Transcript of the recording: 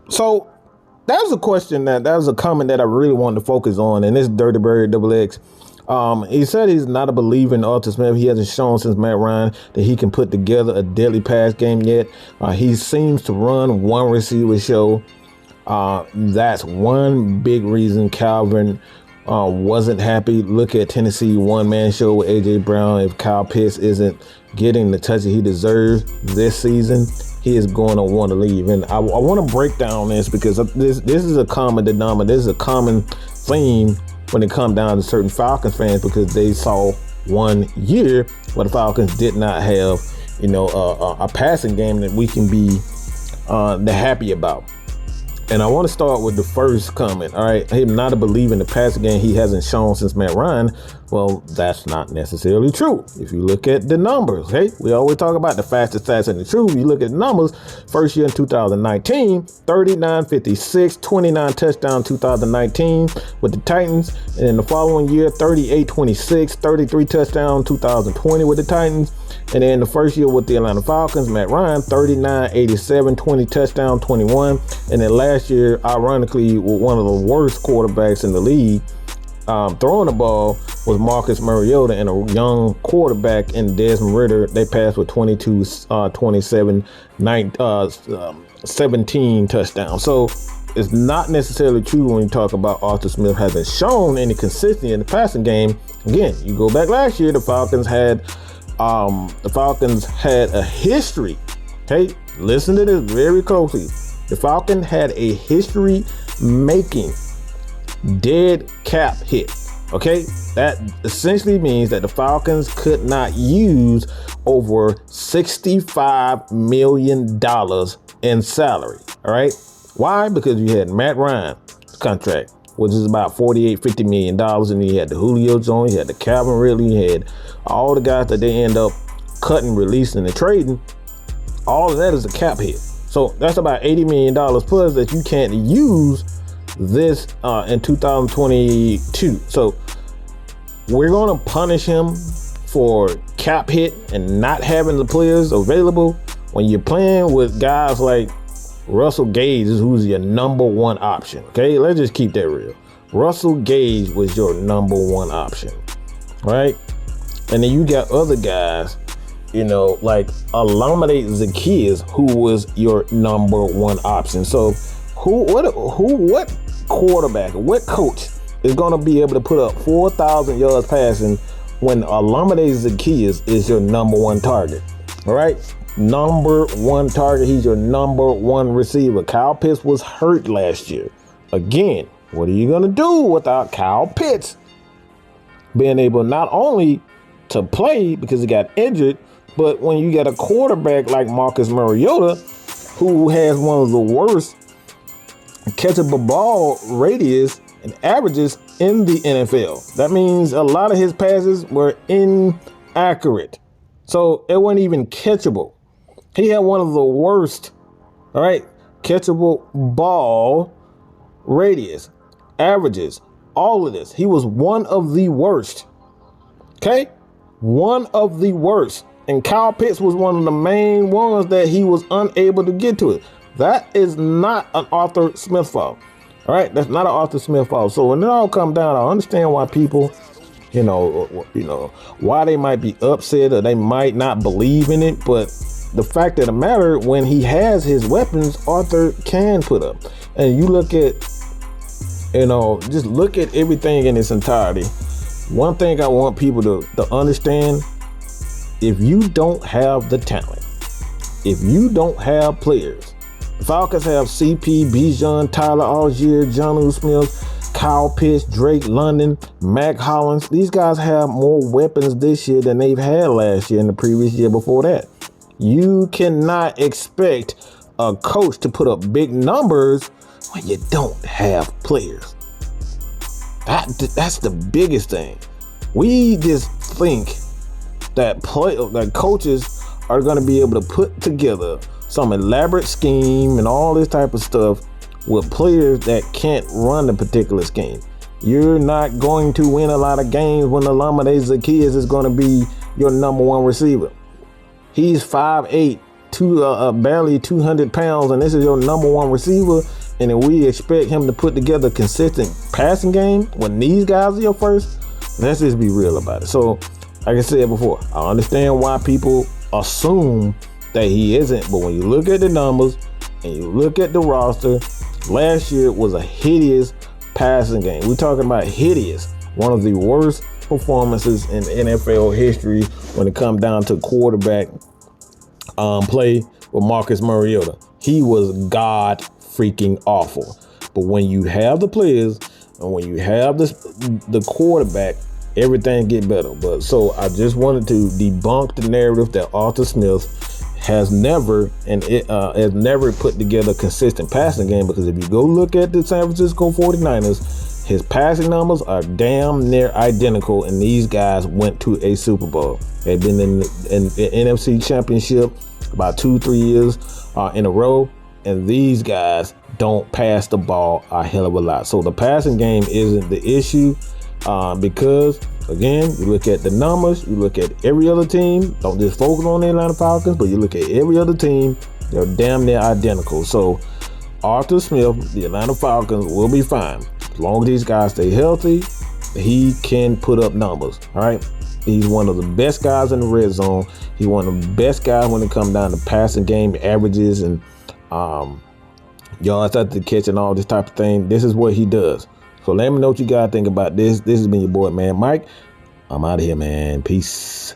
So that was a question that was a comment that I really wanted to focus on, and this Dirty Bird Double X. He said he's not a believer in Arthur Smith. He hasn't shown since Matt Ryan that he can put together a deadly pass game yet. He seems to run one receiver show. That's one big reason Calvin wasn't happy. Look at Tennessee one-man show with A.J. Brown. If Kyle Pitts isn't getting the touches he deserves this season, he is going to want to leave. And I want to break down this because this is a common denominator. This is a common theme when it comes down to certain Falcons fans, because they saw 1 year where the Falcons did not have, a passing game that we can be happy about. And I want to start with the first comment. All right, him not a believer in the passing game he hasn't shown since Matt Ryan. Well, that's not necessarily true. If you look at the numbers, hey, we always talk about the fastest stats and the truth. You look at the numbers, first year in 2019, 39-56, 29 touchdowns 2019 with the Titans. And in the following year, 38-26, 33 touchdowns 2020 with the Titans. And then the first year with the Atlanta Falcons, Matt Ryan, 39-87, 20 touchdowns, 21. And then last year, ironically, one of the worst quarterbacks in the league, throwing the ball was Marcus Mariota, and a young quarterback in Desmond Ridder. They passed with 22, 27, 17 touchdowns. So it's not necessarily true when you talk about Arthur Smith hasn't shown any consistency in the passing game. Again, you go back last year, the Falcons had a history. Okay, listen to this very closely. The Falcons had a history making dead cap hit. Okay, that essentially means that the Falcons could not use over $65 million in salary. All right, why? Because you had Matt Ryan's contract, which is about $48-50 million, and then you had the Julio Jones, you had the Calvin Ridley, you had all the guys that they end up cutting, releasing, and trading. All of that is a cap hit. So that's about $80 million plus that you can't use this in 2022. So we're going to punish him for cap hit and not having the players available when you're playing with guys like Russell Gage, who's your number one option. Okay, let's just keep that real. Russell Gage was your number one option, right? And then you got other guys, like Olamide Zaccheaus, who was your number one option. So what quarterback, what coach is going to be able to put up 4,000 yards passing when Olamide Zaccheaus is your number one target? All right, number one target. He's your number one receiver. Kyle Pitts was hurt last year. Again, what are you going to do without Kyle Pitts being able not only to play because he got injured, but when you got a quarterback like Marcus Mariota, who has one of the worst catchable ball radius and averages in the NFL. That means a lot of his passes were inaccurate. So it wasn't even catchable. He had one of the worst, all right, catchable ball radius, averages, all of this. He was one of the worst. Okay? One of the worst. And Kyle Pitts was one of the main ones that he was unable to get to it. That is not an Arthur Smith fault. All right, that's not an Arthur Smith fault. So when it all comes down, I understand why people, why they might be upset or they might not believe in it. But the fact of the matter, when he has his weapons, Arthur can put up. And you look at, just look at everything in its entirety. One thing I want people to understand, if you don't have the talent, if you don't have players, the Falcons have CP, Bijan, Tyler Algier, Jonnu Smith, Kyle Pitts, Drake London, Mac Hollins. These guys have more weapons this year than they've had last year and the previous year before that. You cannot expect a coach to put up big numbers when you don't have players. That's the biggest thing. We just think that coaches are going to be able to put together some elaborate scheme and all this type of stuff with players that can't run the particular scheme. You're not going to win a lot of games when Olamide Zaccheaus is going to be your number one receiver. He's 5'8", barely 200 pounds, and this is your number one receiver, and then we expect him to put together a consistent passing game when these guys are your first? Let's just be real about it. So, like I said before, I understand why people assume that he isn't, but when you look at the numbers and you look at the roster, last year was a hideous passing game. We're talking about hideous. One of the worst performances in NFL history when it comes down to quarterback play with Marcus Mariota. He was god freaking awful. But when you have the players and when you have the quarterback, everything get better. But so I just wanted to debunk the narrative that Arthur Smith has never put together a consistent passing game, because if you go look at the San Francisco 49ers, his passing numbers are damn near identical, and these guys went to a Super Bowl. They've been in the NFC Championship about 2-3 years in a row, and these guys don't pass the ball a hell of a lot. So the passing game isn't the issue, because again, you look at the numbers, you look at every other team, don't just focus on the Atlanta Falcons, but you look at every other team, they're damn near identical. So Arthur Smith, the Atlanta Falcons, will be fine. As long as these guys stay healthy, he can put up numbers, all right? He's one of the best guys in the red zone. He's one of the best guys when it comes down to passing game averages and yards after the catch and all this type of thing. This is what he does. So let me know what you guys think about this. This has been your boy, man, Mike. I'm out of here, man. Peace.